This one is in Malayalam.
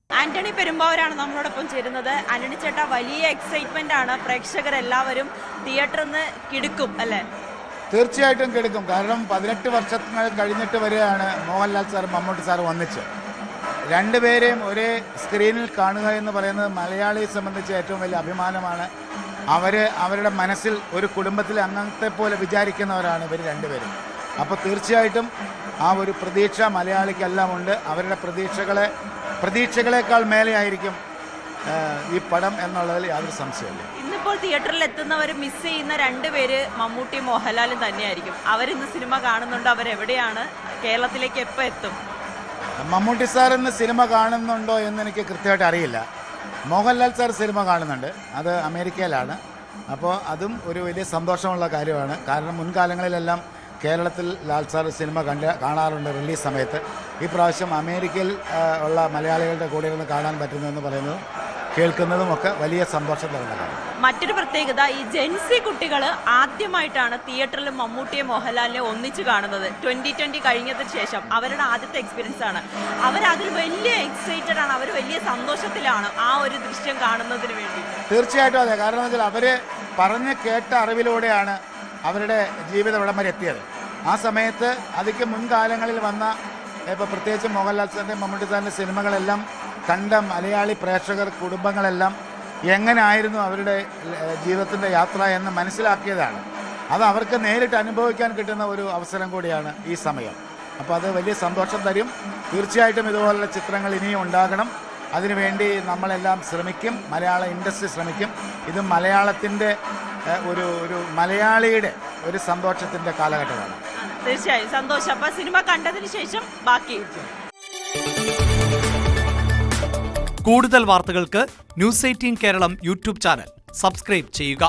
ആന്റണി പെരുമ്പാവൂരാണ് നമ്മളോടൊപ്പം ചേരുന്നത്. ആന്റണി ചേട്ടാ, വലിയ എക്സൈറ്റ്മെന്റ് ആണ്, പ്രേക്ഷകരെല്ലാവരും തിയേറ്ററിൽ നിന്ന് കിടക്കും അല്ലേ? തീർച്ചയായിട്ടും കിടക്കും. കാരണം 18 വർഷങ്ങൾ കഴിഞ്ഞിട്ട് വരെയാണ് മോഹൻലാൽ സാറും മമ്മൂട്ടി സാറും ഒന്നിച്ച് രണ്ടുപേരെയും ഒരേ സ്ക്രീനിൽ കാണുക എന്ന് പറയുന്നത് മലയാളിയെ സംബന്ധിച്ച് ഏറ്റവും വലിയ അഭിമാനമാണ്. അവരുടെ മനസ്സിൽ ഒരു കുടുംബത്തിലെ അംഗത്തെ പോലെ വിചാരിക്കുന്നവരാണ് ഇവർ രണ്ടുപേരും. അപ്പോൾ തീർച്ചയായിട്ടും ആ ഒരു പ്രതീക്ഷ മലയാളിക്കെല്ലാം ഉണ്ട്. അവരുടെ പ്രതീക്ഷകളേക്കാൾ മേലെയായിരിക്കും ഈ പടം എന്നുള്ളതിൽ യാതൊരു സംശയമില്ല. ഇന്നിപ്പോൾ തിയേറ്ററിൽ എത്തുന്നവർ മിസ് ചെയ്യുന്ന രണ്ടുപേര് മമ്മൂട്ടിയും മോഹൻലാലും തന്നെയായിരിക്കും. അവരിന്ന് സിനിമ കാണുന്നുണ്ട്. അവരെവിടെയാണ്? കേരളത്തിലേക്ക് എപ്പോൾ എത്തും? മമ്മൂട്ടി സാർ ഇന്ന് സിനിമ കാണുന്നുണ്ടോ എന്ന് എനിക്ക് കൃത്യമായിട്ട് അറിയില്ല. മോഹൻലാൽ സാർ സിനിമ കാണുന്നുണ്ട്. അത് അമേരിക്കയിലാണ്. അപ്പോൾ അതും ഒരു വലിയ സന്തോഷമുള്ള കാര്യമാണ്. കാരണം മുൻകാലങ്ങളിലെല്ലാം കേരളത്തിൽ ലാൽ സാർ സിനിമ കാണാറുണ്ട് റിലീസ് സമയത്ത്. ഈ പ്രാവശ്യം അമേരിക്കയിൽ ഉള്ള മലയാളികളുടെ കൂടെ ഇരുന്ന് കാണാൻ പറ്റുന്നതെന്ന് പറയുന്നതും കേൾക്കുന്നതും ഒക്കെ വലിയ സന്തോഷം തരുന്ന കാര്യം. മറ്റൊരു പ്രത്യേകത, ഈ ജെൻസി കുട്ടികൾ ആദ്യമായിട്ടാണ് തിയേറ്ററിൽ മമ്മൂട്ടിയെ മോഹൻലാലിനെ ഒന്നിച്ച് കാണുന്നത്. 2020 കഴിഞ്ഞതിന് ശേഷം അവരുടെ ആദ്യത്തെ എക്സ്പീരിയൻസ് ആണ്. അവരതിൽ വലിയ എക്സൈറ്റഡ് ആണ്. അവർ വലിയ സന്തോഷത്തിലാണ് ആ ഒരു ദൃശ്യം കാണുന്നതിന് വേണ്ടി. തീർച്ചയായിട്ടും അതെ. കാരണം എന്ന് വെച്ചാൽ അവർ പറഞ്ഞ് കേട്ട അറിവിലൂടെയാണ് അവരുടെ ജീവിതം ഇവിടം വരെ എത്തിയത്. ആ സമയത്ത് അതിക്ക് മുൻകാലങ്ങളിൽ വന്ന ഇപ്പോൾ പ്രത്യേകിച്ച് മോഹൻലാൽ സാറിൻ്റെ മമ്മൂട്ടി സാറിൻ്റെ സിനിമകളെല്ലാം കണ്ട മലയാളി പ്രേക്ഷകർ കുടുംബങ്ങളെല്ലാം എങ്ങനെയായിരുന്നു അവരുടെ ജീവിതത്തിൻ്റെ യാത്ര എന്ന് മനസ്സിലാക്കിയതാണ്. അത് അവർക്ക് നേരിട്ട് അനുഭവിക്കാൻ കിട്ടുന്ന ഒരു അവസരം കൂടിയാണ് ഈ സമയം. അപ്പോൾ അത് വലിയ സന്തോഷം തരും. തീർച്ചയായിട്ടും ഇതുപോലുള്ള ചിത്രങ്ങൾ ഇനിയും ഉണ്ടാകണം. അതിനുവേണ്ടി നമ്മളെല്ലാം ശ്രമിക്കും. മലയാള ഇൻഡസ്ട്രി ശ്രമിക്കും. ഇത് മലയാളത്തിൻ്റെ ഒരു മലയാളിയുടെ ഒരു സന്തോഷത്തിൻ്റെ കാലഘട്ടമാണ്. തീർച്ചയായും സന്തോഷം. അപ്പോൾ സിനിമ കണ്ടതിന് ശേഷം ബാക്കി. കൂടുതൽ വാർത്തകൾക്ക് news 18 Keralam YouTube channel subscribe ചെയ്യുക.